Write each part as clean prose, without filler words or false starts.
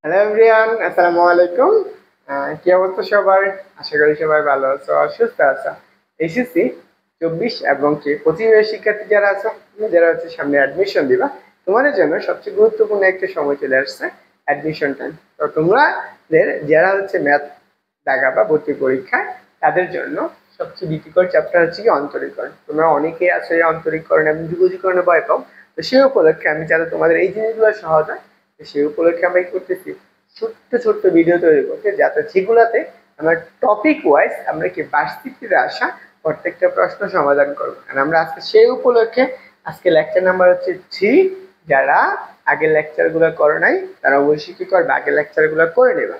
Hello everyone, আসসালামু আলাইকুম। কি অবস্থা সবার? আশা করি সবাই ভালো আছো আর সুস্থ আছো। এসএসসি 24 এবং 25 এর শিক্ষার্থী যারা আছো, যারা হচ্ছে সামনে অ্যাডমিশন দিবা, তোমাদের জন্য সবচেয়ে গুরুত্বপূর্ণ একটা সময় চলে আসছে, অ্যাডমিশন টাইম। তো তোমাদের যারা হচ্ছে ম্যাথ দাগা বা ভর্তি পরীক্ষা, তাদের জন্য সবচেয়ে ভীতিকর চ্যাপ্টার হচ্ছে কি অন্তরীকরণ। তোমরা অনেকেই আছে অন্তরীকরণ এবং যুগজীকরণে ভয় পাও। তো সেই উপলক্ষে আমি যাতে তোমাদের এই জিনিসগুলো সহজ হয়, সেই উপলক্ষে আমরা কি করতেছি, ছোট্ট ছোট্ট ভিডিও তৈরি করতে, যাতে যেগুলাতে আমরা টপিক ওয়াইজ আমরা কি ভার্সিটিতে আসা প্রত্যেকটা প্রশ্ন সমাধান করবো। আর আমরা আজকে সেই উপলক্ষে আজকে লেকচার নাম্বার হচ্ছে 3। যারা আগের লেকচার গুলো করে নাই তারা অবশ্যই কি করবে, আগের লেকচার গুলো করে নেবা।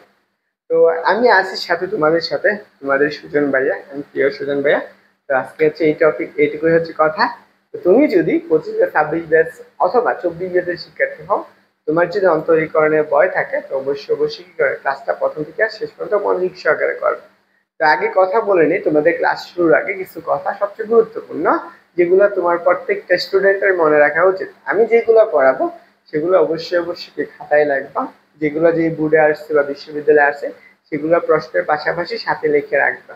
তো আমি আছি সাথে তোমাদের সাথে, তোমাদের সুজন ভাইয়া, আমি প্রিয় সুজন ভাইয়া। তো আজকে হচ্ছে এই টপিক, এইটুকুই হচ্ছে কথা। তো তুমি যদি 25 ব্যাচ অথবা 24 ব্যাচের শিক্ষার্থী হও, তোমার যদি অন্তরীকরণের ভয় থাকে, তো অবশ্যই অবশ্যই কি করে, ক্লাসটা প্রথম থেকে শেষ পর্যন্ত মনোযোগ সহকারে করবে। তো আগে কথা বলে নিই, তোমাদের ক্লাস শুরুর আগে কিছু কথা সবচেয়ে গুরুত্বপূর্ণ, যেগুলো তোমার প্রত্যেকটা স্টুডেন্টের মনে রাখা উচিত। আমি যেগুলো পড়াবো সেগুলো অবশ্যই অবশ্যই খাতায় লাগবা। যেগুলো যে বোর্ডে আসছে বা বিশ্ববিদ্যালয়ে আসে, সেগুলো প্রশ্নের পাশাপাশি সাথে লিখে রাখবা।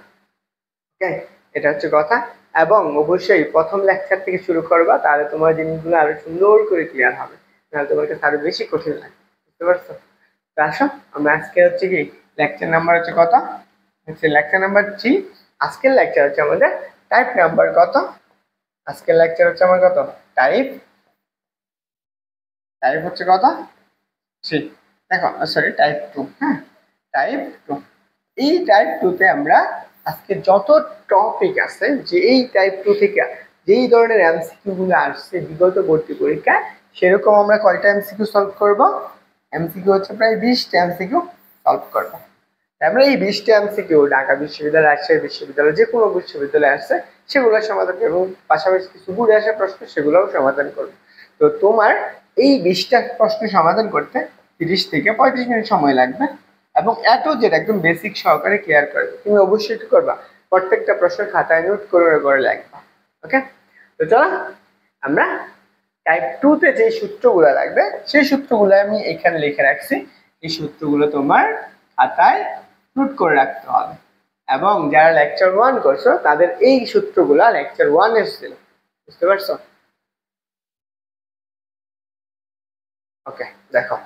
ওকে, এটা হচ্ছে কথা। এবং অবশ্যই প্রথম লেকচার থেকে শুরু করবা, তাহলে তোমার জিনিসগুলো আরো সুন্দর করে ক্লিয়ার হবে, নাহলে তোমার কাছে আরো বেশি কঠিন লাগে। বুঝতে পারছো? তো আসো, আমরা আজকে হচ্ছে কি লেকচার নাম্বার হচ্ছে কত, হচ্ছে লেকচার নাম্বার 3। আজকের লেকচার হচ্ছে আমাদের টাইপ নাম্বার কত, আজকের লেকচার হচ্ছে আমার কত, টাইপ, টাইপ হচ্ছে কত, 3। দেখো, সরি, টাইপ 2। হ্যাঁ, টাইপ 2। এই টাইপ 2 তে আমরা আজকে যত টপিক আছে, যে এই টাইপ 2 থেকে যেই ধরনের এমসিকিউ গুলো আসছে বিগত ভর্তি পরীক্ষা, সেরকম আমরা কয়টা এমসিকিউ সলভ করব? এমসিকিউ হচ্ছে প্রায় 20টা এমসিকিউ সলভ করব। আমরা এই 20টা এমসিকিউ ঢাকা বিশ্ববিদ্যালয়, রাজশাহী বিশ্ববিদ্যালয়, যে কোনো বিশ্ববিদ্যালয়ে আসছে সেগুলো সমাধান করব, এবং পাশাপাশি কিছু ঘুরে আসা প্রশ্ন সেগুলোও সমাধান করব। তো তোমার এই 20টা প্রশ্ন সমাধান করতে 30 থেকে 35 মিনিট সময় লাগবে, এবং এত যেটা একদম বেসিক সহকারে ক্লিয়ার করবে। তুমি অবশ্যই কি করবা, প্রত্যেকটা প্রশ্ন খাতায় নোট করে করে লাগবা। ওকে, তো চলো আমরা টাইপ 2 তে যে সূত্রগুলো লাগবে সেই সূত্রগুলো আমি এখানে লিখে রাখছি। এই সূত্রগুলো তোমার খাতায় নোট করে রাখতে হবে। এবং যারা লেকচার 1 করছো তাদের এই সূত্রগুলো লেকচার 1 এর ছিল। বুঝতে পারছো? ওকে, দেখো,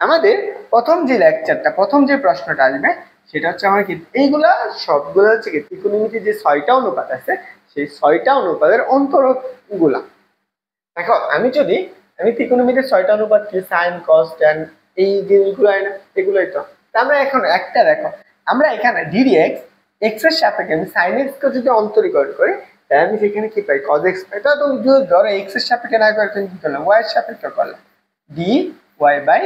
আমাদের প্রথম যে লেকচারটা, প্রথম যে প্রশ্নটা আসবে সেটা হচ্ছে আমার কি, এইগুলা সবগুলো হচ্ছে কি ত্রিকোণমিতির যে 6টা অনুপাত আছে, সেই 6টা অনুপাতের অন্তরক গুলা। দেখো, আমি ত্রিকোণমিতির 6টা অনুপাত কি, সাইন, কস, ট্যান, এই জিনিসগুলো হয় না, এগুলোই তো। আমরা এখন একটা দেখো, আমরা এখানে ডিডিএক্স, এক্স এর সাপেক্ষে আমি সাইন এক্স কে যদি অন্তরীকরণ করি, তাহলে আমি সেখানে কি পাই, কজ এক্স পাই। তো তুমি যদি ধরো এক্স এর সাপেক্ষে না করে তুমি কি করলে, ওয়াই এর সাপেক্ষে করলে, ডি ওয়াই বাই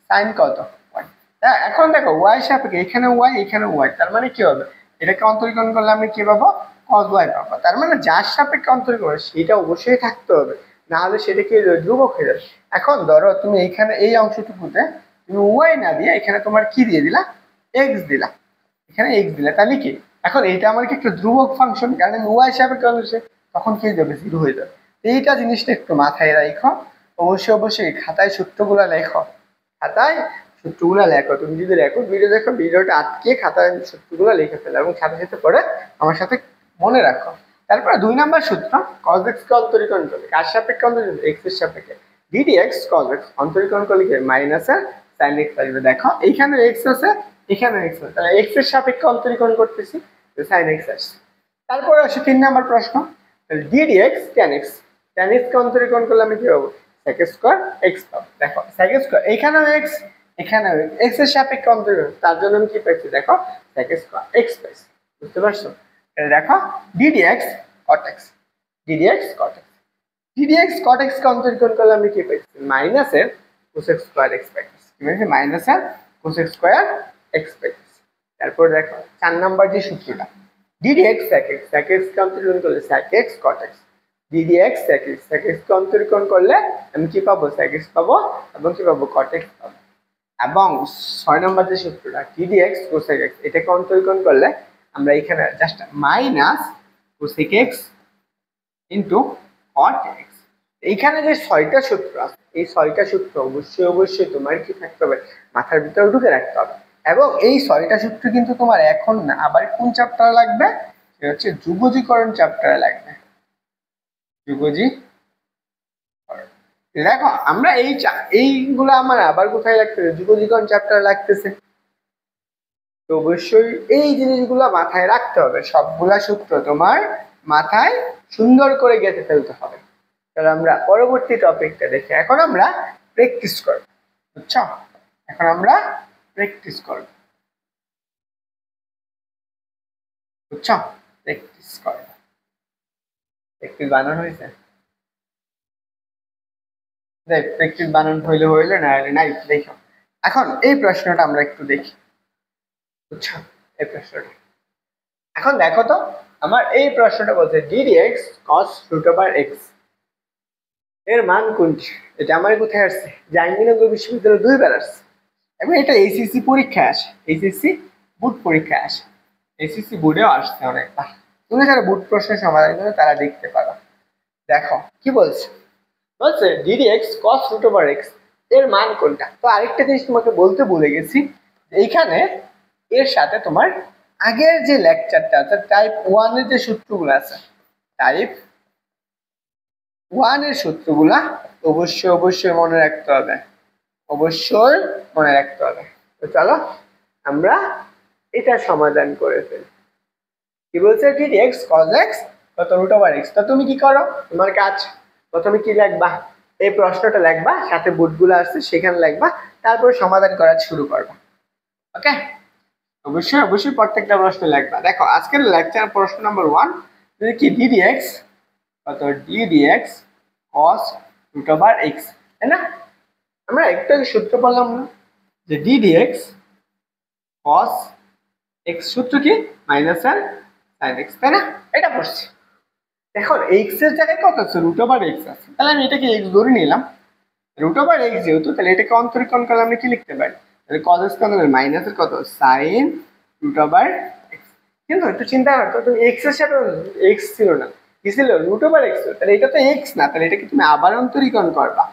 সাইন কত, ওয়াই। হ্যাঁ, এখন দেখো ওয়াই সাপেক্ষে এখানে ওয়াই, এখানে ওয়াই, তার মানে কি হবে, এটাকে অন্তরীকরণ করলে আমি কি পাবো, কজ ওয়াই পাবো। তার মানে যার সাপেক্ষে অন্তরীকরণ সেটা অবশ্যই থাকতে হবে, না হলে সেটা কি ধ্রুবক হয়ে যাবে। এখন ধরো তুমি এখানে এই অংশটুকুতে তুমি ওয়াই না দিয়ে এখানে তোমার কি দিয়ে দিলা, এক্স দিলা, এখানে এক্স দিলা, তাহলে কি এখন এইটা আমার কি একটা ধ্রুবক ফাংশন, কারণ ওয়াই সাপেক্ষে অন্তরীকরণ, তখন কি হয়ে যাবে, জিরো হয়ে যাবে। এইটা জিনিসটা একটু মাথায় রাখো। অবশ্যই অবশ্যই খাতায় সূত্রগুলা লেখো, খাতায় সূত্রগুলা লেখো। তুমি যদি লেখো, ভিডিও দেখো, ভিডিওটা আটকে খাতায় সূত্রগুলো লিখে ফেলো এবং সাথে সাথে পড়ে আমার সাথে মনে রাখো। তারপরে 2 নাম্বার সূত্র, cos x কে অন্তরীকরণ করলে কার সাপেক্ষে অন্তরীকরণ, x এর সাপেক্ষে, ddx cos x অন্তরীকরণ করলে কি মাইনাস এর sin x আসবে। দেখো এইখানে x আছে, এখানে x আছে, তাহলে x এর সাপেক্ষে অন্তরীকরণ করতেছি, sin x আসছে। তারপরে আসে 3 নাম্বার প্রশ্ন, ddx tan x, tan x কে অন্তরীকরণ করলে আমি কি পাবো, sec স্কয়ার x পাবো। দেখো sec স্কয়ার, এখানেও x, এখানেও x এর সাপেক্ষে অন্তরীকরণ, তার জন্য আমি কি পাইছি, দেখো sec স্কয়ার x পাইছি। বুঝতে পারছো? এটা দেখো ddx cot x, ddx cot x, ddx cot x কে অন্তরীকরণ করলে আমি কি পাইছি, মাইনাস এর cosec স্কয়ার x পাইছি। কি পাইছি, মাইনাস এর cosec স্কয়ার x পাইছি। তারপর দেখো 4 নাম্বার যে সূত্রটা, ddx sec x, sec x কে অন্তরীকরণ করলে sec x cot x, ddx sec x, sec x কে অন্তরীকরণ করলে আমি কি পাবো, sec x পাবো, এবং কি পাবো, cot x পাবো। এবং 6 নম্বর যে সূত্রটা ddx cosec x, এটাকে অন্তরীকরণ করলে আমরা এখানে just minus cosec x into cot x, এইখানে যে 6টা সূত্র আছে এই 6টা সূত্র অবশ্যই অবশ্যই তোমার কি থাকতে হবে, মাথার ভিতরে ঢুকে রাখতে হবে। এবং এই 6টা সূত্র কিন্তু তোমার এখন না, আবার কোন চ্যাপ্টারে লাগবে, সেটা হচ্ছে যুগজীকরণ চ্যাপ্টারে লাগবে। যুগজী দেখো আমরা এইগুলো আমার আবার কোথায় লাগতেছে, যুগজীকরণ চ্যাপ্টারে লাগতেছে। তো অবশ্যই এই জিনিসগুলো মাথায় রাখতে হবে, সবগুলা সূত্র তোমার মাথায় সুন্দর করে গেঁথে ফেলতে হবে। তাহলে আমরা পরবর্তী টপিকটা দেখি। এখন আমরা প্র্যাকটিস করব, বুঝছো? এখন আমরা প্র্যাকটিস করব, বুঝছো? প্র্যাকটিস করব। প্র্যাকটিস বানানো হয়েছে? দেখ প্র্যাকটিস বানানো হইলে না হলে নাই। দেখো এখন এই প্রশ্নটা আমরা একটু দেখি, বুঝছো? এই প্রশ্নটা এখন দেখো তো, আমার এই প্রশ্নটা বলছে ddx cos √x এর মান কোনটি? এটা আমার কোথায় আসছে, জাহাঙ্গীরনগর বিশ্ববিদ্যালয় 2বার আসছে। এবং এটা এইচএসসি পরীক্ষায় আসে, এইচএসসি বোর্ড পরীক্ষায় আসে, এইচএসসি বোর্ডেও আসছে অনেকবার। তুমি যারা বোর্ড প্রশ্নের সমাধান করো তারা দেখতে পারো। দেখো কি বলছে, বলছে ddx cos √x এর মান কোনটা। তো আরেকটা জিনিস তোমাকে বলতে ভুলে গেছি, এইখানে এর সাথে তোমার আগের যে লেকচারটা আছে টাইপ 1 এর যে সূত্রগুলো আছে, টাইপ 1 এর সূত্রগুলা অবশ্যই অবশ্যই মনে রাখতে হবে, অবশ্যই মনে রাখতে হবে। তো চলো আমরা এটা সমাধান করে ফেলি। কি বলছে, ddx cos x কত √x। তো তুমি কি করো, তোমার কাজ প্রথমে কি লিখবা, এই প্রশ্নটা লিখবা, সাথে বুটগুলো আছে সেখানে লিখবা, তারপর সমাধান করা শুরু করবা। ওকে, অবশ্যই অবশ্যই প্রত্যেকটা প্রশ্ন লিখবা। দেখো আজকের লেকচার প্রশ্ন নাম্বার 1 কি, ddx কত, ddx cos √x, তাই না? আমরা একটু সূত্র বললাম না যে ddx cos x সূত্র কি মাইনাস আর sin x, তাই না? এটা পড়ছি। এখন x এর জায়গায় কত আছে, √x আছে, তাহলে আমি এটাকে x ধরে নিলাম। √x যেহেতু, তাহলে এটাকে অন্তরীকরণ করলে আমরা কি লিখতে পারি, তাহলে cos x কত হবে মাইনাস এর কত sin √x। কিন্তু একটু চিন্তা করো, তুমি x এর সাথে x ছিল না, কি ছিল, √x, তাহলে এটা তো x না, তাহলে এটাকে তুমি আবার অন্তরীকরণ করবা,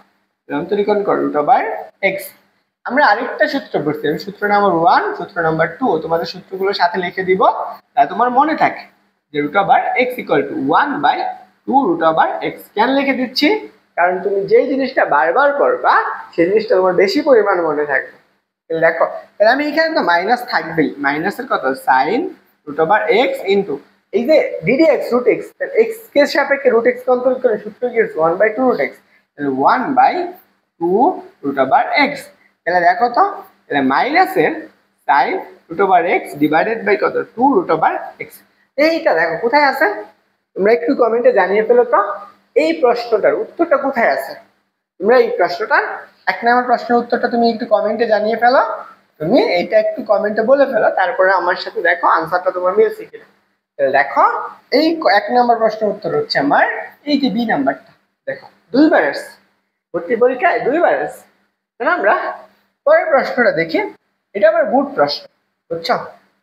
অন্তরীকরণ করো √x। আমরা আরেকটা সূত্র পড়ছি, সূত্র নাম্বার 1, সূত্র নাম্বার 2 তোমাদের সূত্রগুলো সাথে লিখে দিব, তা তোমার মনে থাকে যে √x = 1/2 √x। কেন লিখে দিচ্ছি, কারণ তুমি যেই জিনিসটা বারবার করবা সেই জিনিসটা তোমার বেশি পরিমাণ মনে থাকবে। দেখো তাহলে আমি এখানে তো মাইনাস থাকবেই, মাইনাসের কত sin √x ইনটু এই যে ddx √x, তাহলে x এর সাপেক্ষে √x কন্ট্রোল করে সূত্র কি হচ্ছে 1/2 √x, তাহলে 1/2 √x। তাহলে দেখো তো, তাহলে মাইনাসের sin √x ডিভাইডেড বাই কত 2 √x। এইটা দেখো কোথায় আছে, তোমরা একটু কমেন্টে জানিয়ে ফেলো তো এই প্রশ্নটার উত্তরটা কোথায় আছে। তোমরা এই প্রশ্নটার 1 নম্বর প্রশ্নের উত্তরটা তুমি একটু কমেন্টে জানিয়ে ফেলো, তুমি এইটা একটু কমেন্টে বলে ফেলো, তারপরে আমার সাথে দেখো আনসারটা তোমার মিলছে কিনা। তাহলে দেখো এই 1 নম্বর প্রশ্নের উত্তর হচ্ছে আমার এই যে বি নাম্বারটা। দেখো 2বার আসছে, ভর্তি পরীক্ষায় 2বার আসছে। তাহলে আমরা পরের প্রশ্নটা দেখি, এটা আমার বুট প্রশ্ন, বুঝছো?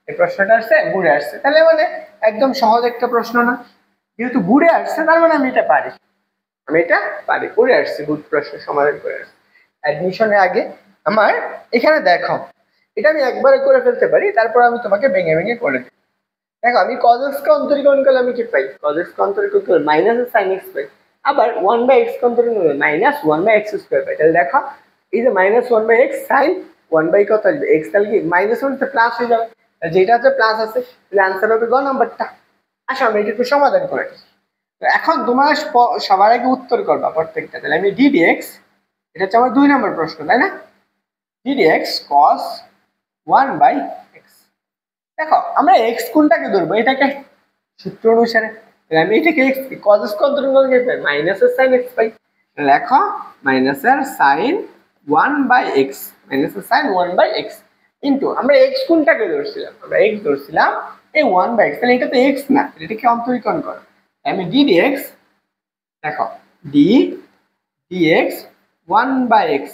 এই প্রশ্নটা আসছে বুড়ে আসছে, তাহলে মানে একদম সহজ একটা প্রশ্ন না, যেহেতু বুড়ে আসছে তার মানে আমি এটা পারি, আমি এটা পারি, করে আসছি, বুট প্রশ্ন সমাধান করে আসছি অ্যাডমিশনের আগে। আমার এখানে দেখো এটা আমি একবারে করে ফেলতে পারি, তারপর আমি তোমাকে ভেঙে ভেঙে করে দিই। দেখো আমি cos x কে অন্তরীকরণ করলে আমি কি পাই, cos x কে অন্তরীকরণ করলে মাইনাস sin x পাই, আবার 1/x কে অন্তরীকরণ করলে মাইনাস 1/x² পাই। তাহলে দেখো এই যে মাইনাস 1/x sin 1 কত আসবে x, তাহলে কি মাইনাস 1 তে প্লাস হয়ে যাবে, যেটা আছে প্লাস আছে, তাহলে आंसर হবে গ নাম্বারটা। আসো আমি এটা একটু সমাধান করে নিই। এখন তোমার সবার আগে উত্তর করবা প্রত্যেকটা, তাহলে আমি ddx, এটা হচ্ছে আমার 2 নম্বর প্রশ্ন, তাই না? ddx cos 1/x। দেখো আমরা x কোনটাকে ধরবো, এটাকে সূত্র অনুসারে, তাহলে আমি এটাকে x cos x কন্ট্রোল করে কি পাই, মাইনাসের sin x পাই। লেখো মাইনাসের sin 1/x, মাইনাসের sin 1/x ইনটু আমরা x কোনটাকে ধরছিলাম, আমরা x ধরছিলাম এই 1/x, তাহলে এটা তো x না, এটাকে অন্তরীকরণ করো। আমি ddx, দেখো dx 1/x,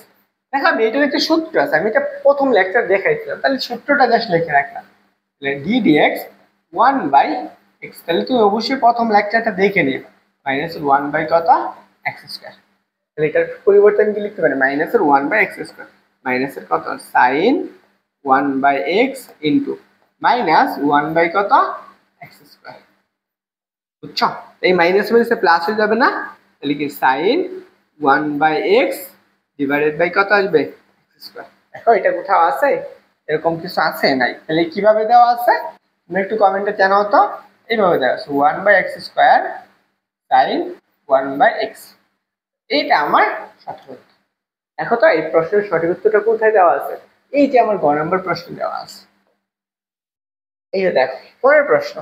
দেখো আমি এটার একটা সূত্র আছে, আমি এটা প্রথম লেকচার দেখাইছিলাম, তাহলে সূত্রটা জাস্ট লিখে রাখলাম, তাহলে ddx 1/x। তাহলে তুমি অবশ্যই প্রথম লেকচারটা দেখে নিবে, মাইনাস 1 বাই কত x²। তাহলে এটার পরিবর্তন কি লিখতে পারি, মাইনাসের 1/x², মাইনাসের কত sign 1/x into minus 1 by কত x²। বুঝছো? এই মাইনাস মাইনাসে প্লাস হয়ে যাবে না, তাহলে কি সাইন 1/x ডিভাইডেড বাই কত আসবে x²। দেখো এটা কোথাও আছে, এরকম কিছু আছে নাই, তাহলে কিভাবে দেওয়া আছে তুমি একটু কমেন্টে জানাও তো। এইভাবে দেওয়া আছে 1/x² সাইন 1/x, এইটা আমার সঠিক উত্তর। দেখো তো এই প্রশ্নের সঠিক উত্তরটা কোথায় দেওয়া আছে, এই যে আমার গ নম্বর প্রশ্ন দেওয়া আছে। এই যে দেখো পরের প্রশ্ন,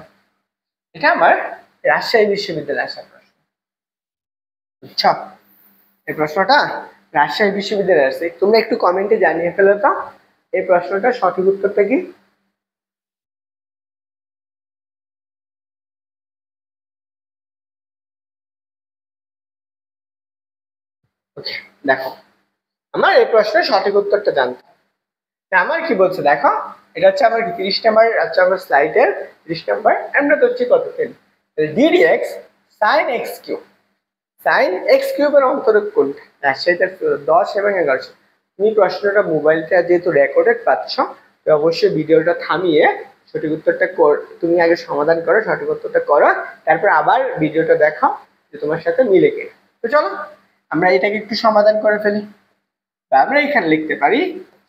এটা আমার রাজশাহী বিশ্ববিদ্যালয়ে আসা প্রশ্ন। বুঝছো? এই প্রশ্নটা রাজশাহী বিশ্ববিদ্যালয়ে আসছে, তোমরা একটু কমেন্টে জানিয়ে ফেলো তো এই প্রশ্নটার সঠিক উত্তরটা কি। ওকে, দেখো আমার এই প্রশ্নের সঠিক উত্তরটা জানতে হবে। আমার কি বলছে দেখো, এটা হচ্ছে আমার 30 নাম্বার হচ্ছে আমার স্লাইডের 30 নাম্বার, আমরা ধরছি কত ddx sin x³ sin x³ এর অন্তরক কোনটা, সেটা 10 এবং 11। তুমি প্রশ্নটা মোবাইলটা যেহেতু রেকর্ডেড পাচ্ছ, তো অবশ্যই ভিডিওটা থামিয়ে সঠিক উত্তরটা তুমি আগে সমাধান করো, সঠিক উত্তরটা করো, তারপর আবার ভিডিওটা দেখো যে তোমার সাথে মিলে কিনা। তো চলো আমরা এটাকে একটু সমাধান করে ফেলি। আমরা এখানে লিখতে পারি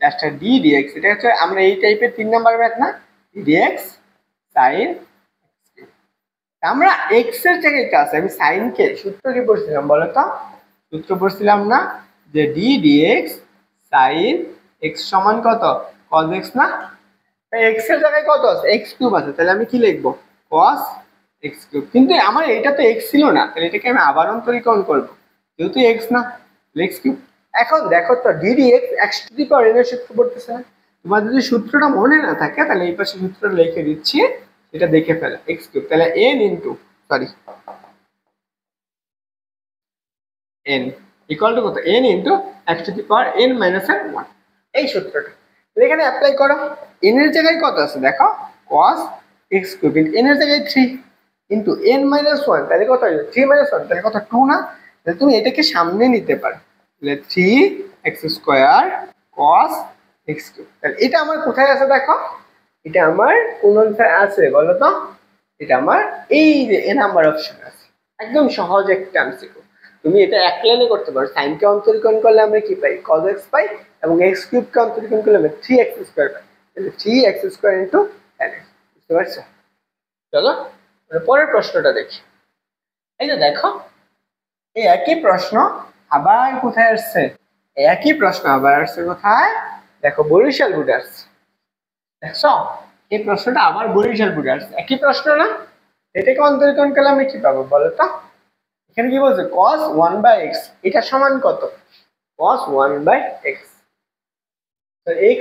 জাস্ট ddx, এটা হচ্ছে আমরা এই টাইপের 3 নাম্বার ম্যাথ না, ddx sin আমরা x এর জায়গায় আছে, আমি sin কে সূত্র কি পড়ছিলাম বলো তো, সূত্র পড়ছিলাম না যে ddx sin x সমান কত cos x না, x এর জায়গায় কত আছে x³ আছে, তাহলে আমি কি লিখবো cos x³। কিন্তু আমার এটা তো x ছিল না, তাহলে এটাকে আমি আবার অন্তরীকরণ করব, যেহেতু x না x³। এখন দেখো তো ddx x⁴n এর সূত্র পড়তেছে না, তোমার যদি সূত্রটা মনে না থাকে তাহলে এই পাশে সূত্রটা লিখে দিচ্ছি, এটা দেখে ফেলো x³ তাহলে n into n equal to কত n ইনটু x⁴n - 1, এই সূত্রটা এখানে অ্যাপ্লাই করো। n এর জায়গায় কত আছে দেখো cos x³ n এর জায়গায় 3 ইনটু n - 1, তাহলে কত হবে 3 - 1, তাহলে কত 2 না, তাহলে তুমি এটাকে সামনে নিতে পারো, তাহলে 3x² cos x³। তাহলে এটা আমার কোথায় আছে দেখো, এটা আমার কোন অংশে আছে বলো তো, এটা আমার এই যে এ নাম্বার অপশন আছে, একদম সহজ একটা এমসিকিউ। তুমি এটা এক লাইনে করতে পারো, sin কে অন্তরীকরণ করলে আমরা কি পাই cos x পাই, এবং x³ কে অন্তরীকরণ করলে আমরা 3x² পাই, তাহলে 3x² ইনটু tan x। বুঝতে পারছো? চলো পরের প্রশ্নটা দেখি। এই যে দেখো এই একই প্রশ্ন আবার কোথায় আসছে, একই প্রশ্ন আবার আসছে কোথায় দেখো বরিশাল বোর্ডে আসছে। দেখছো এই প্রশ্নটা আবার বরিশাল বোর্ডে আসছে, একই প্রশ্ন না, এটাকে অন্তরীকরণ করলে আমরা কি পাবো বলো তো। এখানে কি বলছে cos 1/x, এটা সমান কত cos 1/x, তো x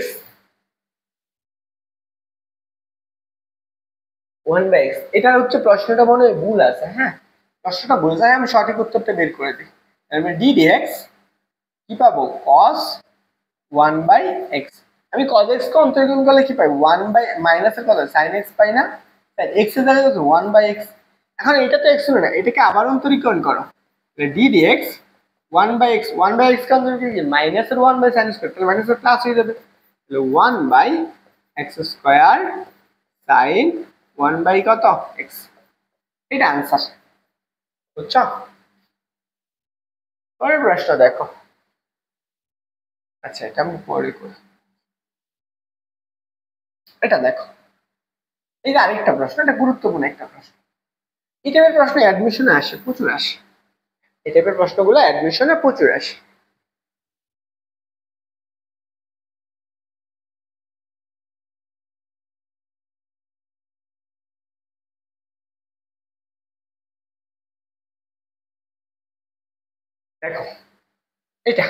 1/x, এটা হচ্ছে প্রশ্নটা মনে হয় ভুল আছে। হ্যাঁ প্রশ্নটা বোঝায় আমি সঠিক উত্তরটা বের করে দিই, তাহলে ddx কি পাবো cos 1/x, আমি cos x কে অন্তরীকরণ করলে কি পাই 1 বাই মাইনাসের কত sin x পাই না, তাই x এর জায়গায় কত 1/x। এখন এটা তো x ছিল না, এটাকে আবার অন্তরীকরণ করো, তাহলে ddx 1/x, 1/x কে অন্তরীকরণ কি মাইনাসের 1/sin স্কয়ার, তাহলে মাইনাসের প্লাস হয়ে যাবে, তাহলে 1/x² sin 1 কত x, এটা आंसर। বুঝছো? পরের প্রশ্ন দেখো, আচ্ছা এটা আমি পরে করি, এটা দেখো এই যে আরেকটা প্রশ্ন, এটা গুরুত্বপূর্ণ একটা প্রশ্ন, এই টাইপের প্রশ্ন অ্যাডমিশনে আসে, প্রচুর আসে, এই টাইপের প্রশ্নগুলো অ্যাডমিশনে প্রচুর আসে। দেখো এটা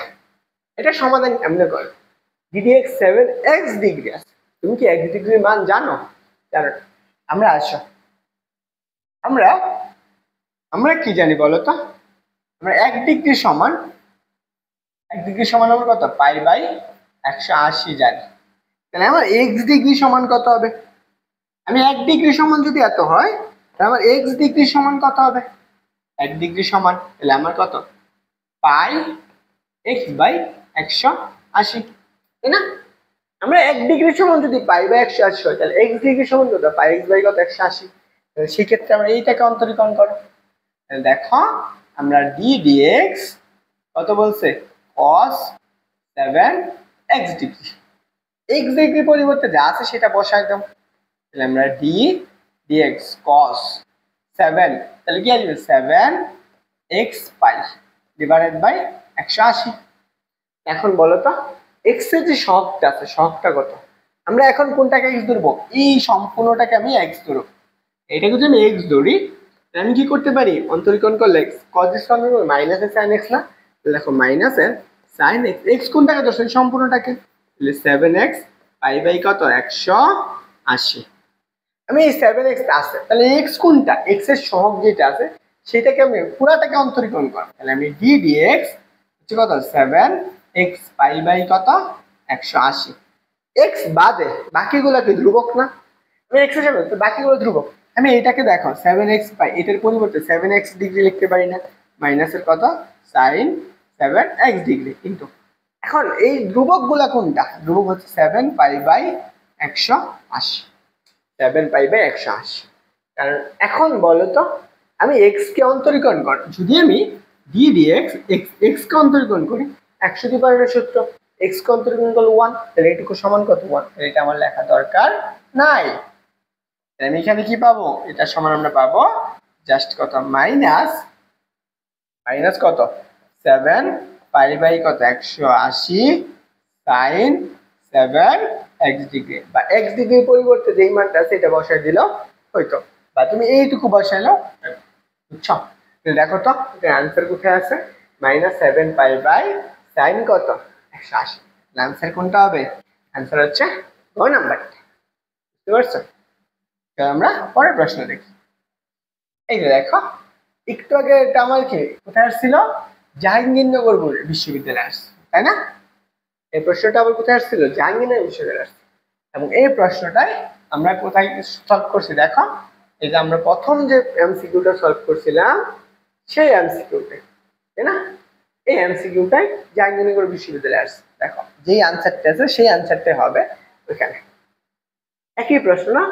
এটা সমাধান কেমনে করে, ddx 7x ডিগ্রি আছে, তুমি কি x ডিগ্রির মান জানো? জানো না। আমরা আসো আমরা আমরা কি জানি বলো তো, আমরা 1 ডিগ্রি সমান আমরা কত π/180 জানি, তাহলে আমার x ডিগ্রি সমান কত হবে, আমি 1 ডিগ্রি সমান যদি এত হয় তাহলে আমার x ডিগ্রি সমান কত হবে 1 ডিগ্রি সমান, তাহলে আমার কত পাই এক্স বাই 180, তাই না? আমরা 1 ডিগ্রি সমান যদি পাই বাই 180 হয় তাহলে x ডিগ্রি সমান কত? পাই এক্স বাই কত? 180। সেক্ষেত্রে আমরা এইটাকে অন্তরীকরণ করো। দেখো আমরা ডি ডিএক্স কত বলছে? cos 7 x degree, x degree পরিবর্তে যা আছে সেটা বসাই দাও। তাহলে আমরা ডি ডিএক্স cos 7, তাহলে কি আসবে? 7x pi divided by 180। এখন বলো তো x এর যে সহগটা আছে, সহগটা কত? আমরা এখন কোনটাকে x ধরবো? এই সম্পূর্ণটাকে আমি x ধরব। এটাকে যদি আমি x ধরি তাহলে আমি কি করতে পারি? অন্তরীকরণ করলে cos x মাইনাস এর sin x না? দেখো মাইনাস এর sin x, x কোনটাকে ধরছো? সম্পূর্ণটাকে। তাহলে 7x পাই বাই কত? 180। আমি এই 7x আছে, তাহলে x কোনটা? x এর সহগ যেটা আছে সেটাকে আমি পুরাটাকে অন্তরীকরণ করব। তাহলে আমি d dx হচ্ছে কত? 7x পাই বাই কত? 180। x বাদে বাকিগুলো কি ধ্রুবক না? আমি x হিসেবে তো বাকিগুলো ধ্রুবক। আমি এটাকে দেখো 7x পাই, এটার পরিবর্তে 7x ডিগ্রি লিখতে পারি না? মাইনাসের কত? sin 7x degree. কিন্তু এখন এই ধ্রুবকগুলা কোনটা? ধ্রুবক হচ্ছে 7 পাই বাই 180, 7 পাই বাই 180। কারণ এখন বলো তো আমি x কে অন্তরীকরণ করি, যদি আমি d dx x কে অন্তরীকরণ করি 100 দি পাওয়ার সূত্র, x কে অন্তরীকরণ করলে 1, তাহলে এটুকু সমান কত? 1। তাহলে এটা আমার লেখা দরকার নাই। তাহলে আমি এখানে কি পাবো? এটা সমান আমরা পাবো জাস্ট কত? মাইনাস কত? 7 পাই বাই কত? 180 sin 7x ডিগ্রি, বা x ডিগ্রির পরিবর্তে যেই মানটা আছে এটা বসাই দিলেও হইতো, বা তুমি এইটুকু বসাইলেও। বুঝছো? দেখো তো এটার আনসার কোথায় আছে? -7 পাই বাই sin কত? 180। আনসার কোনটা হবে? আনসার হচ্ছে গ নাম্বারটা। বুঝতে পারছো? আমরা পরের প্রশ্ন দেখি। এই যে দেখো একটু আগে এটা আমার কি কোথায় আসছিল? জাহাঙ্গীরনগর বিশ্ববিদ্যালয়ে আসছে, তাই না? এই প্রশ্নটা আবার কোথায় আসছিল? জাহাঙ্গীরনগর বিশ্ববিদ্যালয়ে আসছে। এবং এই প্রশ্নটাই আমরা কোথায় সলভ করছি? দেখো এই যে আমরা প্রথম যে এমসিকিউটা সলভ করছিলাম সেই এমসিকিউটাই, তাই না? এই এমসিকিউটাই জাহাঙ্গীরনগর বিশ্ববিদ্যালয়ে আসছে। দেখো যেই আনসারটা আছে সেই আনসারটাই হবে ওইখানে। একই প্রশ্ন না?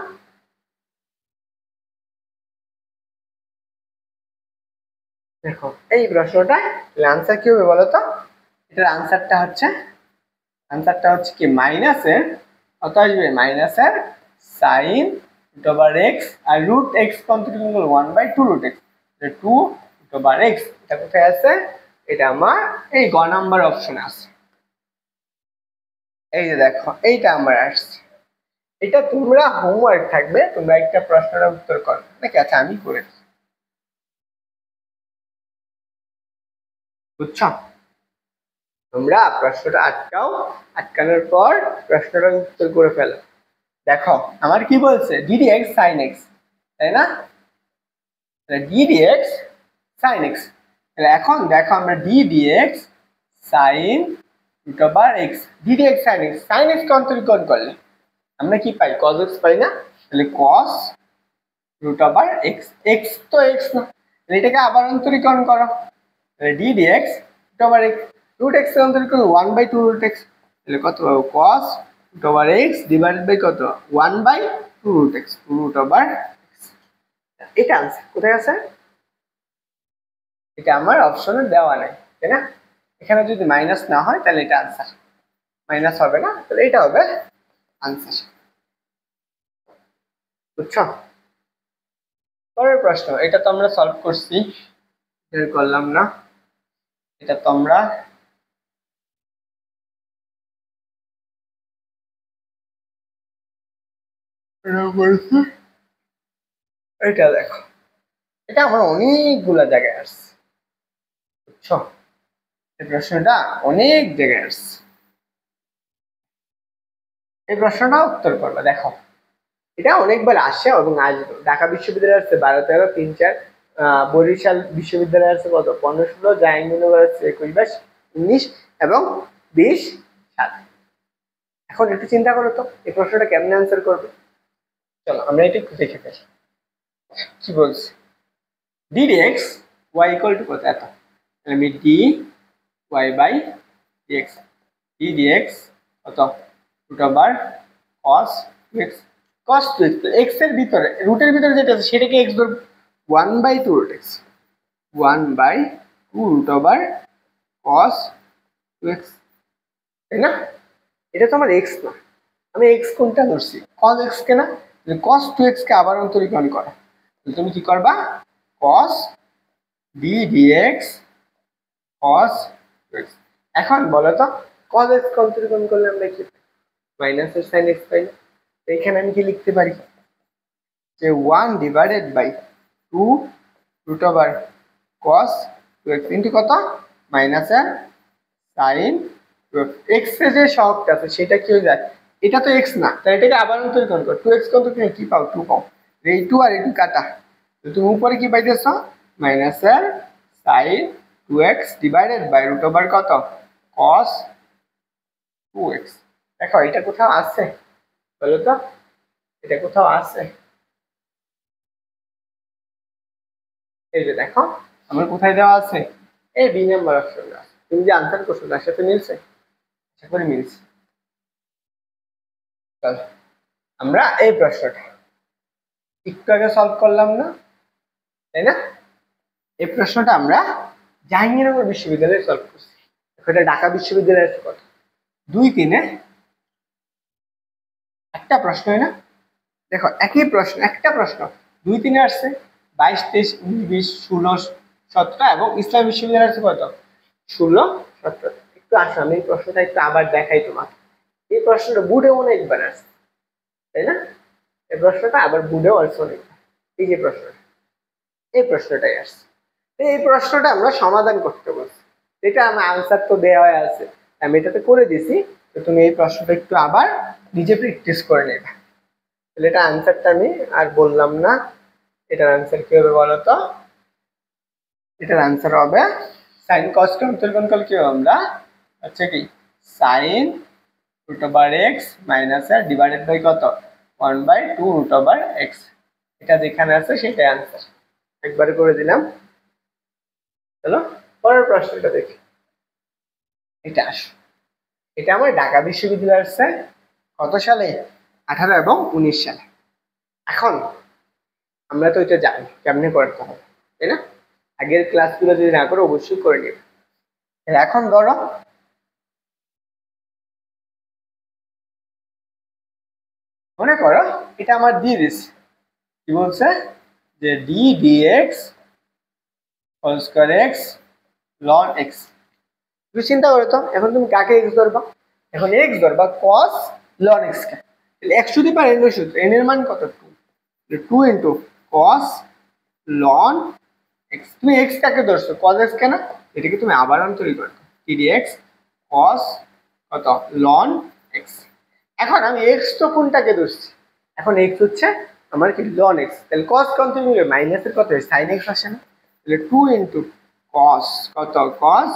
দেখো এই প্রশ্নটা আনসার কি হবে বলো তো? এটার আনসারটা হচ্ছে কি মাইনাসের কত আসবে? মাইনাসের sin √x আর √x কন্টিনিউয়াল 1/2√x, 2√x। এটা কোথায় আছে? এটা আমার এই গ নাম্বার অপশনে আছে। এই যে দেখো এইটা আমার আসছে। এটা তোমরা হোমওয়ার্ক থাকবে, তোমরা একটা প্রশ্নের উত্তর করো নাকি? আচ্ছা আমি করেছি, বুঝছো? তোমরা প্রশ্নটা আটকানোর পর প্রশ্নটা উত্তর করে ফেলো। দেখো আমার কি বলছে? d dx sin x, তাই না? d dx sin x। তাহলে এখন দেখো আমরা d dx sin √x, d dx sin x, sin x কে অন্তরীকরণ করলে আমরা কি পাই? cos x পাই না? তাহলে cos √x, x তো x না, তাহলে এটাকে আবার অন্তরীকরণ করো। তাহলে d dx √x, √x এর অন্তরীকরণ 1/2√x, তাহলে কত পাবো? cos √x ডিভাইডেড বাই কত? 1/2√x, 2√x। এটা आंसर কোথায় আছে? এটা আমার অপশনে দেওয়া নাই, তাই না? এখানে যদি মাইনাস না হয় তাহলে এটা आंसर, মাইনাস হবে না, তাহলে এটা হবে आंसर। বুঝছো? পরের প্রশ্ন, এটা তো আমরা সলভ করছি, এটা করলাম না, এটা তো আমরা এটা দেখো এটা আমার অনেকগুলা জায়গায় আসছে। বুঝছো? এই প্রশ্নটা অনেক জায়গায় আসছে। এই প্রশ্নটা উত্তর করবে। দেখো এটা অনেকবার আসে এবং আসবে। ঢাকা বিশ্ববিদ্যালয়ে আসছে 12, 13, 3, 4, বরিশাল বিশ্ববিদ্যালয়ে আসছে কত? 15, 16, জাহাঙ্গীরনগর আসছে 21, 22, 19 এবং 20, 7। এখন একটু চিন্তা করো তো এই প্রশ্নটা কেমনে আনসার করবে। চলো আমরা এটা একটু দেখে ফেলি। কি বলছে? d dx y equal to কত? এত। আমি d y by dx, d dx কত root over cos two x, cos two x, x এর ভিতরে রুটের ভিতরে যেটা আছে সেটাকে এক্স ধরব, 1/2 root x, 1/2 root over cos two x, তাই না? এটা তো আমার এক্স না, আমি এক্স কোনটা ধরছি কস এক্স কে না, কস টু এক্স কে আবার অন্তরীকরণ করো, তুমি কি করবা কস ডি ডিএক্স কস টু এক্স। এখন বলো তো কস এক্স অন্তরীকরণ করলে আমরা কি মাইনাস এর সাইন এক্স পাই না, এখানে আমি কি লিখতে পারি যে 1/2 root over cos two x into কত মাইনাস এর সাইন এক্স এর যে সহগটা আছে সেটা কি হয়ে যায়, এটা তো এক্স না, তাই এটাকে আবার অন্তরীকরণ করো, 2x কত কি পাও 2 পাও, এই 2 আর এই 2 কাটা, তো তুমি উপরে কি পাইতেছ মাইনাস এর sine 2x divided by root over কত cos 2x। দেখো এটা কোথাও আছে বলো তো, এটা কোথাও আছে? এই যে দেখো আমার কোথায় দেওয়া আছে, এই বি নাম্বার অপশন, তুমি যে আনসার করছো তার সাথে মিলছে, আশা করি মিলছে। চলো আমরা এই প্রশ্নটা একটু আগে সলভ করলাম না, তাই না? এই প্রশ্নটা আমরা জাহাঙ্গীরনগর বিশ্ববিদ্যালয়ে সলভ করছি, এটা ঢাকা বিশ্ববিদ্যালয়ের কত 2-3 একটা প্রশ্ন, না দেখো একই প্রশ্ন, একটা প্রশ্ন 2-3 আসছে 22, 23, 19, 20, 16, 17 এবং ইসলাম বিশ্ববিদ্যালয় আছে কত 16, 17। একটু আসো আমি এই প্রশ্নটা একটু আবার দেখাই তোমাকে, এই প্রশ্নটা বুডে অনেকবার আসছে, তাই না? এই প্রশ্নটা আবার বুডেও আসছে অনেকবার, এই যে প্রশ্নটা, এই প্রশ্নটাই আসছে, এই প্রশ্নটা আমরা সমাধান করতে বলছি, এটা আমার আনসার তো দেওয়া আছে, আমি এটাতে করে দিছি, তো তুমি এই প্রশ্নটা একটু আবার নিজে প্র্যাকটিস করে নেবে, তাহলে এটা আনসারটা আমি আর বললাম না, এটার আনসার কি হবে বলো তো, এটার আনসার হবে সাইন কস কে অন্তর্গণ করলে কি হবে আমরা হচ্ছে কি sine root over x minus আর ডিভাইডেড বাই কত 1/2 রুট ওভার এক্স, এটা যেখানে আছে সেটাই আনসার, একবারে করে দিলাম। চলো পরের প্রশ্নটা দেখি, এটা আসো, এটা আমার ঢাকা বিশ্ববিদ্যালয় আসছে কত সালে 18 এবং 19 সালে। এখন আমরা তো এটা জানি কেমনে করতে হবে, তাই না? আগের ক্লাসগুলো যদি না করো অবশ্যই করে নেবে। এখন ধরো মনে করো এটা আমার দিয়ে দিচ্ছে, কি বলছে যে d d x whole square x ln x, তুমি চিন্তা করো তো এখন তুমি কাকে এক্স ধরবা, এখন এক্স ধরবা কস লন এক্স কে, তাহলে x to the power N এর সূত্র, এন এর মান কত 2 ইনটু কস লন এক্স, তুমি এক্স কাকে ধরছো কস এক্স কে না, এটাকে তুমি আবার অন্তরীকরণ করো ডি ডিএক্স কস কত লন এক্স। এখন আমি এক্স তো কোনটাকে ধরছি, এখন এক্স হচ্ছে আমার কি লন এক্স, তাহলে কস কন্টিনিউ মাইনাস এর কত সাইন এক্স আসে না, তাহলে 2 ইনটু কস কত কস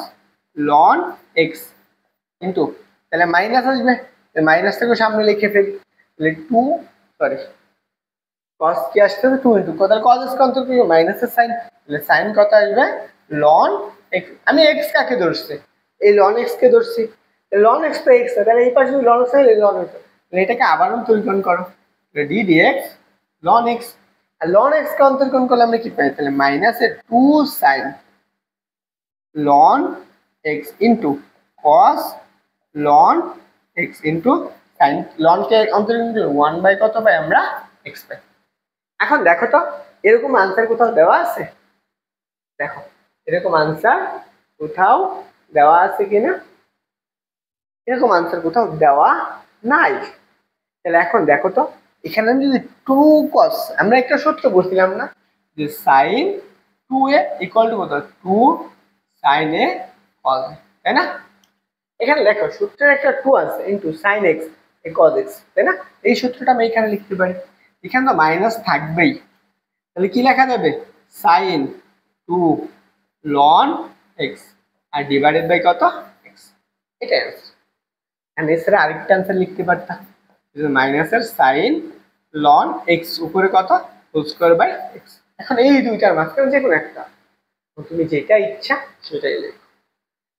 লন এক্স ইনটু, তাহলে মাইনাস আসবে, মাইনাস থেকে সামনে লিখে ফেলি, তাহলে 2 সরি কস কি আসছে 2 ইনটু কত কস এক্স কন্টিনিউ মাইনাস এর সাইন, তাহলে সাইন কত আসবে লন এক্স, আমি এক্স কাকে ধরছি এই লন এক্স কে ধরছি, লন এক্স তো এক্স, তাহলে এই পাশে লন এক্স আছে লন এক্স, এটাকে আবার অন্তরীকরণ করো ডি ডিএক্স লন এক্স, আর লন এক্স কে অন্তরীকরণ করলে আমরা কি পাই, তাহলে মাইনাস এর 2 sine ln x into cos ln x into sine, ln কে অন্তরীকরণ করলে 1 বাই কত পাই আমরা এক্স পাই। এখন দেখো তো এরকম আনসার কোথাও দেওয়া আছে, দেখো এরকম আনসার কোথাও দেওয়া আছে কিনা, এরকম আনসার কোথাও দেওয়া নাই। তাহলে এখন দেখো তো এখানে আমি যদি 2 cos, আমরা একটা সূত্র বলছিলাম না যে sin 2a ইকুয়াল টু কত 2 sin a cos, তাই না? এখানে দেখো সূত্রের একটা 2 আছে into sin x cos x, তাই না? এই সূত্রটা আমি এখানে লিখতে পারি, এখানে তো মাইনাস থাকবেই, তাহলে কি লেখা যাবে sin 2 ln x আর ডিভাইডেড বাই কত x, এটাই आंसर। আমি এছাড়া আরেকটা आंसर লিখতে পারতাম মাইনাসের সাইন লন এক্স উপরে কত হোল স্কয়ার বাই এক্স, এখন এই দুইটার মাঝখানে যে কোনো একটা তুমি যেটা ইচ্ছা সেটাই লিখো।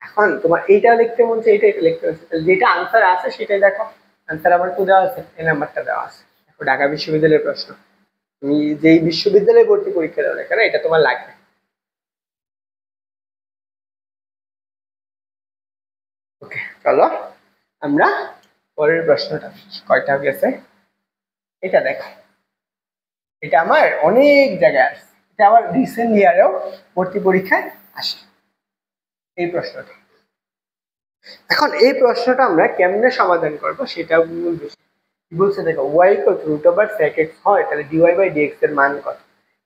এখন তোমার এইটা লিখতে মন চাই, এটা লিখতে হচ্ছে, তাহলে যেটা আনসার আছে সেটাই দেখো। আনসার আমার তো দেওয়া আছে, এই নাম্বারটা দেওয়া আছে। দেখো ঢাকা বিশ্ববিদ্যালয়ের প্রশ্ন, তুমি যেই বিশ্ববিদ্যালয়ে ভর্তি পরীক্ষা দাও না কেন এটা তোমার লাগবে। ওকে চলো আমরা পরের প্রশ্নটা, কয়টা গেছে এটা দেখো। এটা আমার অনেক জায়গায় আসছে, এটা আবার রিসেন্ট ইয়ারেও ভর্তি পরীক্ষায় আসে এই প্রশ্নটা। এখন এই প্রশ্নটা আমরা কেমনে সমাধান করব সেটা মূল বিষয়। কি বলছে দেখো, y equal to root over sec x হয়, তাহলে dy বাই dx এর মান কত,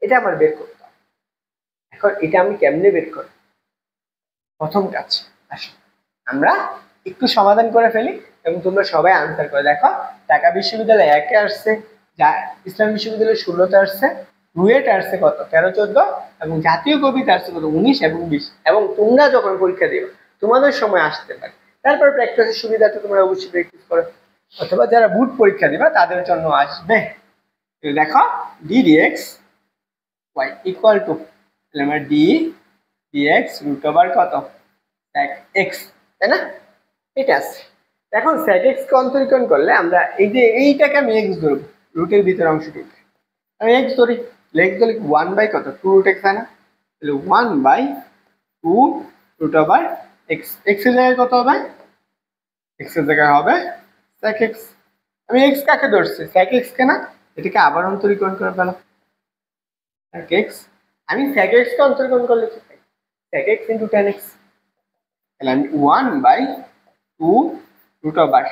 এটা আমার বের করতে হবে। এখন এটা আমি কেমনে বের করব, প্রথম কাজ আসো আমরা একটু সমাধান করে ফেলি এবং তোমরা সবাই আনসার করে দেখো। ঢাকা বিশ্ববিদ্যালয়ে 1 এ আসছে, ইসলাম বিশ্ববিদ্যালয়ে 16 তে আসছে, রুয়েটে আসছে কত 13 14, এবং জাতীয় কবিতা আসছে কত 19 এবং 20। এবং তোমরা যখন পরীক্ষা দিবে তোমাদের সময় আসতে পারে, তারপর প্র্যাকটিসের সুবিধাটা তোমরা অবশ্যই প্র্যাকটিস করো, অথবা যারা বুট পরীক্ষা দিবা তাদের জন্য আসবে। দেখো d dx y equal two, তাহলে আমরা d dx রুট ওভার কত sec x, তাই না? এটা আছে। এখন sec x কে অন্তরীকরণ করলে আমরা এই যে এইটাকে আমি x ধরবো, রুটের ভিতর অংশটুকু আমি x ধরি, x ধরলে 1 বাই কত 2 রুট x, তাই না? তাহলে 1 by 2 root over x, x এর জায়গায় কত হবে, x এর জায়গায় হবে sec x। আমি x কাকে ধরছি, sec x কে না, এটাকে আবার অন্তরীকরণ করে ফেলো sec x। আমি sec x কে অন্তরীকরণ করলে কি পাই, sec x into tan x, তাহলে আমি 1 by 2 root over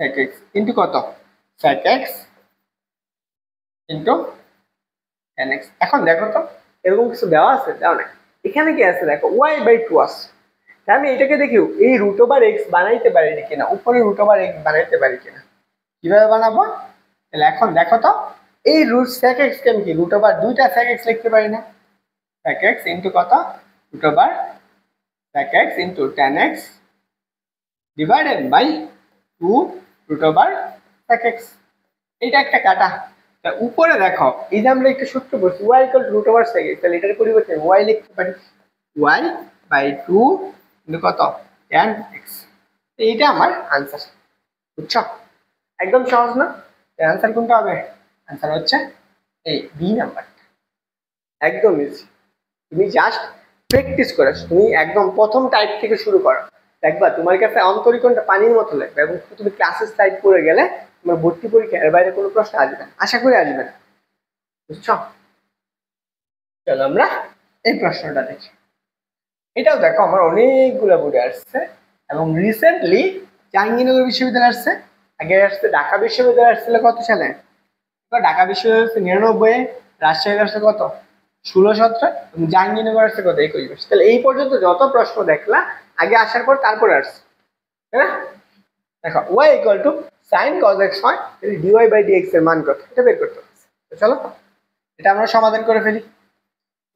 sec x into কত sec x into tan x। এখন দেখো তো এরকম কিছু দেওয়া আছে, দেওয়া নাই, এখানে কি আছে দেখো y বাই 2 আছে, তাই আমি এটাকে দেখি এই রুট ওভার x বানাইতে পারি কিনা, উপরে রুট ওভার x বানাইতে পারি কিনা, কিভাবে বানাবো, তাহলে এখন দেখো তো এই রুট sec x কে আমি কি রুট ওভার দুইটা sec x লিখতে পারি না, sec x ইনটু কত root over sec x into tan x divided by 2 root over sec x। এটা একটা কাটা। তা উপরে দেখো এই যে আমরা একটা সূত্র বলছি y equal to root over sec x, তাহলে এটার পরিবর্তে y লিখতে পারি y বাই 2 ইনটু কত tan x। এইটা আমার আনসার, বুঝছো? একদম সহজ না? আনসার কোনটা হবে, আনসার হচ্ছে এই বি নাম্বার, একদম ইজি। তুমি জাস্ট প্র্যাকটিস করো, তুমি একদম প্রথম টাইপ থেকে শুরু করো, দেখবা তোমার কাছে অন্তরীকরণটা পানির মতো লাগবে, এবং তুমি ক্লাসের টাইপ করে গেলে তোমার ভর্তি পরীক্ষা এর বাইরে কোনো প্রশ্ন আসবে না, আশা করি আসবে না, বুঝছো? চলো আমরা এই প্রশ্নটা দেখি। এটাও দেখো আমার অনেকগুলো বোর্ডে আসছে, এবং রিসেন্টলি জাহাঙ্গীরনগর বিশ্ববিদ্যালয় আসছে, আগে আসছে ঢাকা বিশ্ববিদ্যালয় আসছিল কত সালে, ঢাকা বিশ্ববিদ্যালয় আসছে 99, রাজশাহী আসছে কত 16 17, এবং জাহাঙ্গীরনগর আসছে কত 21 22। তাহলে এই পর্যন্ত যত প্রশ্ন দেখলা আগে আসার পর তারপরে আসছে, তাই না? দেখো y equal two sin cos x হয়, dy বাই dx এর মান কত এটা বের করতে হবে। তো চলো এটা আমরা সমাধান করে ফেলি।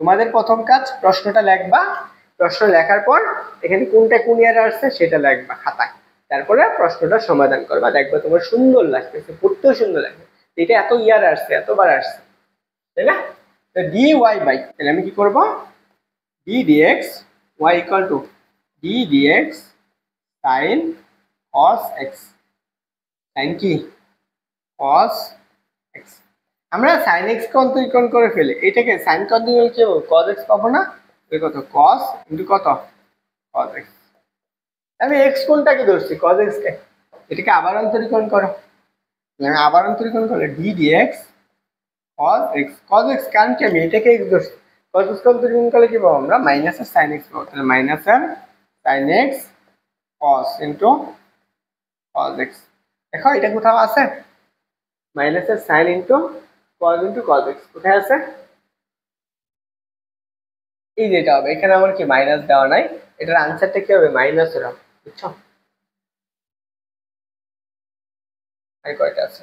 তোমাদের প্রথম কাজ প্রশ্নটা লিখবা, প্রশ্ন লেখার পর এখানে কোনটা কোন ইয়ারে আসছে সেটা লিখবা খাতায়, তারপরে প্রশ্নটা সমাধান করবা, দেখবা তোমার সুন্দর লাগতেছে, পড়তেও সুন্দর লাগবে, এটা এত ইয়ার আসছে এতবার আসছে, তাই না? তো dy বাই, তাহলে আমি কি করব, d dx y equal two d dx sin cos x, sin কি cos x। আমরা sin x কে অন্তরীকরণ করে ফেলি, এটাকে sin কে অন্তরীকরণ কি হবে cos x পাবো না, এই কত cos ইনটু কত cos x। আমি x কোনটাকে ধরছি cos x কে, এটাকে আবার অন্তরীকরণ করো, আমি আবার অন্তরীকরণ করলে d dx cos x কারণ কি আমি এটাকে x ধরছি, cos x কে অন্তরীকরণ করলে কি পাবো আমরা মাইনাসের sin x পাবো, তাহলে মাইনাসের sin x cos into cos x। দেখো এটা কোথাও আছে, মাইনাসের sin ইনটু cos x কোথায় আছে, এই যেটা হবে, এখানে আমার কি মাইনাস দেওয়া নাই, এটার আনসারটা কি হবে মাইনাস এর হবে, বুঝছো? আর কয়টা আছে,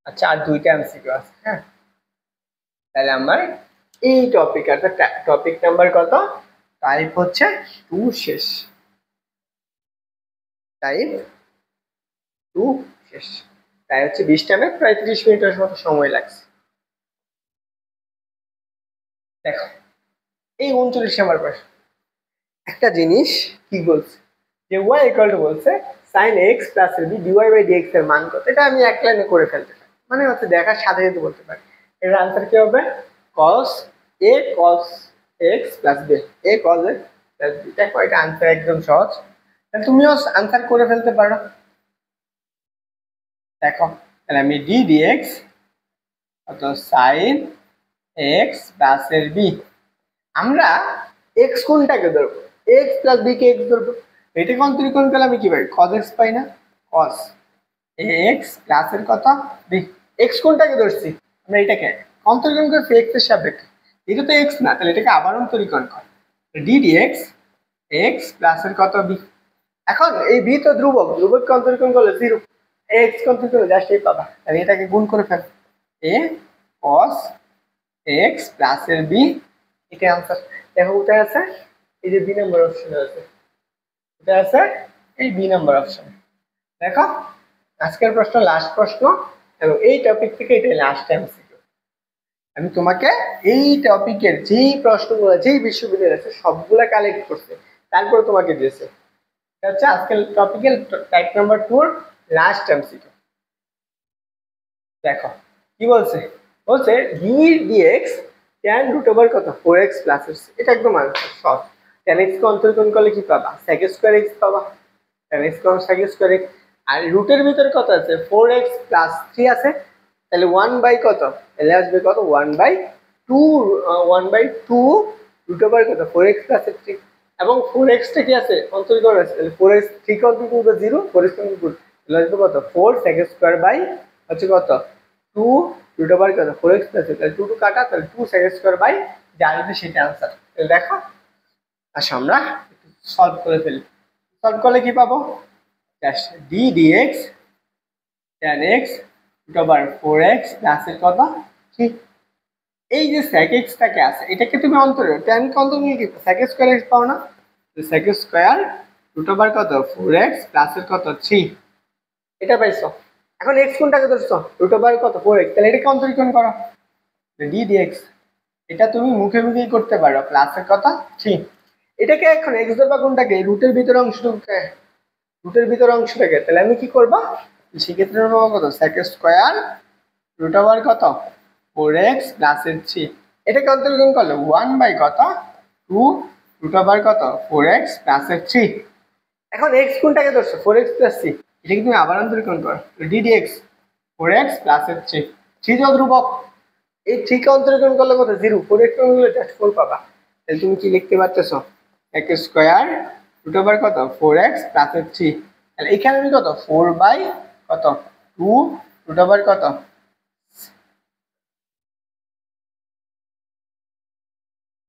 আচ্ছা আর দুইটা এমসিকিউ আছে, হ্যাঁ। তাহলে আমার এই টপিক অর্থাৎ টপিক নাম্বার কত, টাইপ হচ্ছে 2 শেষ, টাইপ 2 শেষ, তাই হচ্ছে 20 টাইমে প্রায় 30 মিনিটের মতো সময় লাগছে। দেখো এই 39 নাম্বার প্রশ্ন, একটা জিনিস কি বলছে যে y ইকুয়াল টু বলছে sin x plus b dy বাই dx এর মান কত, এটা আমি এক লাইনে করে ফেলতে পারি, মানে হচ্ছে দেখার সাথে সাথে বলতে পারি। এর আনসার কি হবে cos a cos x plus b, a cos x plus b। দেখো এটা আনসার একদম সহজ, তাহলে তুমিও আনসার করে ফেলতে পারো। দেখো তাহলে আমি d dx কত sin x প্লাস এর b, আমরা x কোনটাকে ধরবো, x প্লাস b কে x ধরবো, এটাকে অন্তরীকরণ করলে আমি কি পাই cos x পাই না, cos x প্লাস এর কত b, x কোনটাকে ধরছি আমরা এটাকে অন্তরীকরণ করে x এর সাপেক্ষে, এটা তো x না, তাহলে এটাকে আবার অন্তরীকরণ কর d dx x প্লাস এর কত b। এখন এই b তো ধ্রুবক, ধ্রুবককে অন্তরীকরণ করলে 0, x কে অন্তরীকরণ করলে জাস্ট এই পাবা, তাহলে এটাকে গুণ করে fail a cos x plus এর b, এটা आंसर। দেখো কোথায় আছে, এই যে বি নাম্বার অপশনে আছে, এটা আছে এই বি নাম্বার অপশনে। দেখো আজকের প্রশ্ন লাস্ট প্রশ্ন, এবং এই টপিক থেকে এটাই লাস্ট এমসিকিউ। আমি তোমাকে এই টপিকের যেই প্রশ্নগুলো যেই বিশ্ববিদ্যালয় আছে সবগুলা কালেক্ট করতে তারপর তোমাকে দিয়েছে। এটা হচ্ছে আজকের টপিকের টাইপ নাম্বার 2 লাস্ট এমসিকিউ। দেখো কি বলছে, বলছে d dx tan root over কত 4x প্লাস x, এটা একদম আনসার সহজ। tan x কে অন্তরীকরণ করলে কি পাবা sec স্কয়ার x পাবা, tan x কে sec স্কয়ার x, আর রুটের ভিতরে কত আছে 4x প্লাস 3 আছে, তাহলে 1 বাই কত, তাহলে আসবে কত 1/2 1/2 রুট ওভার কত 4x প্লাস 3, এবং 4x টা কি আছে অন্তরীকরণ আছে, তাহলে 4x 3 কে অন্তরীকরণ করলে 0, 4x অন্তরীকরণ তাহলে আসবে কত 4 sec স্কয়ার বাই হচ্ছে কত 2 রুট ওভার কত 4x প্লাস, তাহলে 2 2 কাটা, তাহলে 2 sec স্কয়ার বাই যা আসবে সেটা आंसर। তাহলে দেখো আচ্ছা আমরা সলভ করে ফেলি, সলভ করলে কি পাবো just d dx tan x root over 4x plus এর কত 3, এই যে sec x টাকে আছে এটাকে তুমি অন্তরে tan কে অন্তরে কি sec স্কয়ার x পাও না, তো sec স্কয়ার রুট ওভার কত 4x প্লাস এর কত 3, এটা পাইছো। এখন x কোনটাকে ধরছো রুট ওভার কত 4x, তাহলে এটাকে অন্তরীকরণ করো d dx, এটা তুমি মুখে মুখেই করতে পারো প্লাস এর কত 3, এটাকে এখন x ধরবা কোনটাকে রুটের ভিতরে অংশটাকে, রুটের ভিতরে অংশটাকে, তাহলে আমি কি করব সেক্ষেত্রে নেব কত sec স্কয়ার রুট ওভার কত 4x প্লাস এর 3, এটাকে অন্তরীকরণ করলে 1 বাই কত 2 রুট ওভার কত 4x প্লাস এর 3। এখন x কোনটাকে ধরছো 4x প্লাস 3, এটাকে তুমি আবার অন্তরীকরণ করো d dx 4x প্লাস এর 3, 3 তো ধ্রুবক, এই 3 কে অন্তরীকরণ করলে কত 0, 4x অন্তরীকরণ করলে জাস্ট 4 পাবা, তাহলে তুমি কি লিখতে পারতেছো x স্কয়ার রুট ওভার কত 4x প্লাস এর 3, তাহলে এখানে আমি কত 4 বাই কত 2 রুট ওভার কত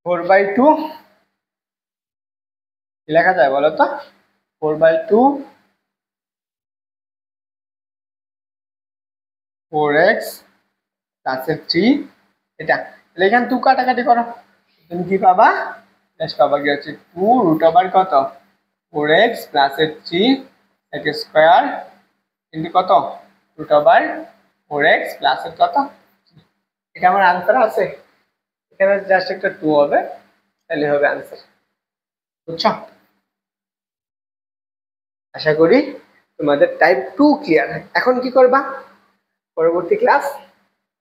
4/2 লেখা যায় বলো তো 4/2 4x প্লাস এর 3, এটা তাহলে এখানে 2 কাটাকাটি করো, তুমি কি পাবা জাস্ট পাবা কি হচ্ছে 2 রুট ওভার কত 4x প্লাস এর 3 x স্কয়ার ইনটু কত রুট ওভার 4x প্লাস এর কত, এটা আমার आंसर আছে, এখানে জাস্ট একটা 2 হবে তাহলে হবে आंसर। বুঝছো, আশা করি তোমাদের টাইপ 2 ক্লিয়ার। এখন কি করবা পরবর্তী ক্লাস,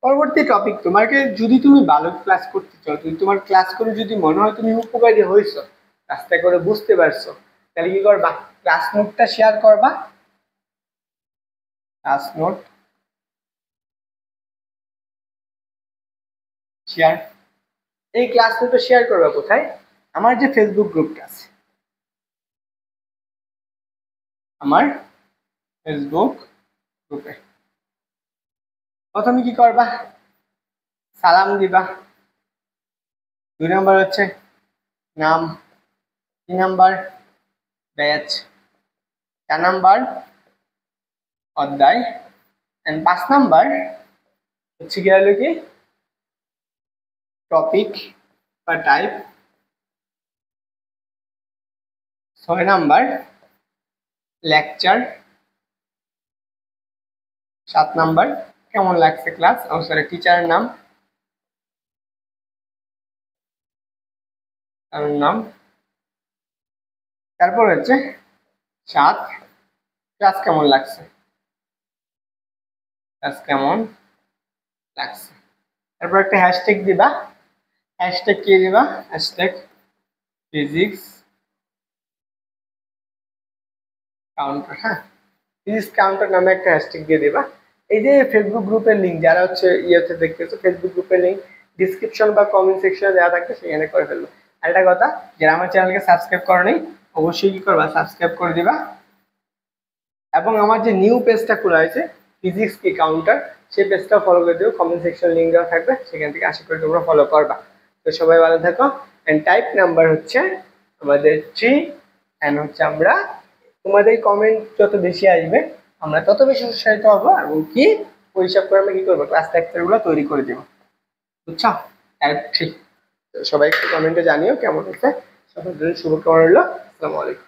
পরবর্তী টপিক তোমাকে যদি তুমি ভালো ক্লাস করতে চাও, যদি তোমার ক্লাস করে যদি মনে হয় তুমি উপকারী হইছো, ক্লাসটা করে বুঝতে পারছো, তাহলে কি করবা ক্লাস নোটটা শেয়ার করবা, ক্লাস নোট শেয়ার, এই ক্লাস নোটটা শেয়ার করবা কোথায় আমার যে ফেসবুক গ্রুপটা আছে, আমার ফেসবুক গ্রুপে প্রথমে কি করবা সালাম দিবা, 2 নাম্বার হচ্ছে নাম, 3 নাম্বার ব্যাচ, 4 নাম্বার অধ্যায়, এন্ড 5 নাম্বার হচ্ছে কি হলো কি টপিক বা টাইপ, 6 নাম্বার লেকচার, 7 নাম্বার কেমন লাগছে ক্লাস, সরি টিচারের নাম, তার নাম, তারপর হচ্ছে 7 ক্লাস কেমন লাগছে, ক্লাস কেমন লাগছে। তারপর একটা হ্যাশট্যাগ দিবা, হ্যাশট্যাগ কি দিবা, হ্যাশট্যাগ ফিজিক্স কাউন্টার। হ্যাঁ, ফিজিক্স কাউন্টার নামে একটা হ্যাশট্যাগ দিয়ে দিবা। এই যে ফেসবুক গ্রুপের লিঙ্ক যারা হচ্ছে ইয়েতে দেখতেছো, ফেসবুক গ্রুপের লিঙ্ক ডিসক্রিপশন বা কমেন্ট সেকশনে দেওয়া থাকবে, সেখানে করে ফেলবো। আর একটা কথা, যারা আমার চ্যানেলকে সাবস্ক্রাইব করনি অবশ্যই কি করবা, সাবস্ক্রাইব করে দিবা। এবং আমার যে নিউ পেজটা খোলা হয়েছে ফিজিক্স কি কাউন্টার, সেই পেজটা ফলো করে দিও, কমেন্ট সেকশন লিঙ্ক দেওয়া থাকবে, সেখান থেকে আশা করি তোমরা ফলো করবা। তো সবাই ভালো থাকো। এন্ড টাইপ নাম্বার হচ্ছে আমাদের 3, এন্ড হচ্ছে আমরা তোমাদের কমেন্ট যত বেশি আসবে আমরা তত বেশি উৎসাহিত হবো, এবং কি পরিষ্কার করে আমরা কি করবো, ক্লাস লেকচার গুলো তৈরি করে দেবো। বুঝছো? টাইপ 3। তো সবাই একটু কমেন্টে জানিও কেমন হচ্ছে। সবার জন্য শুভকামনা রইলো। আসসালামু আলাইকুম।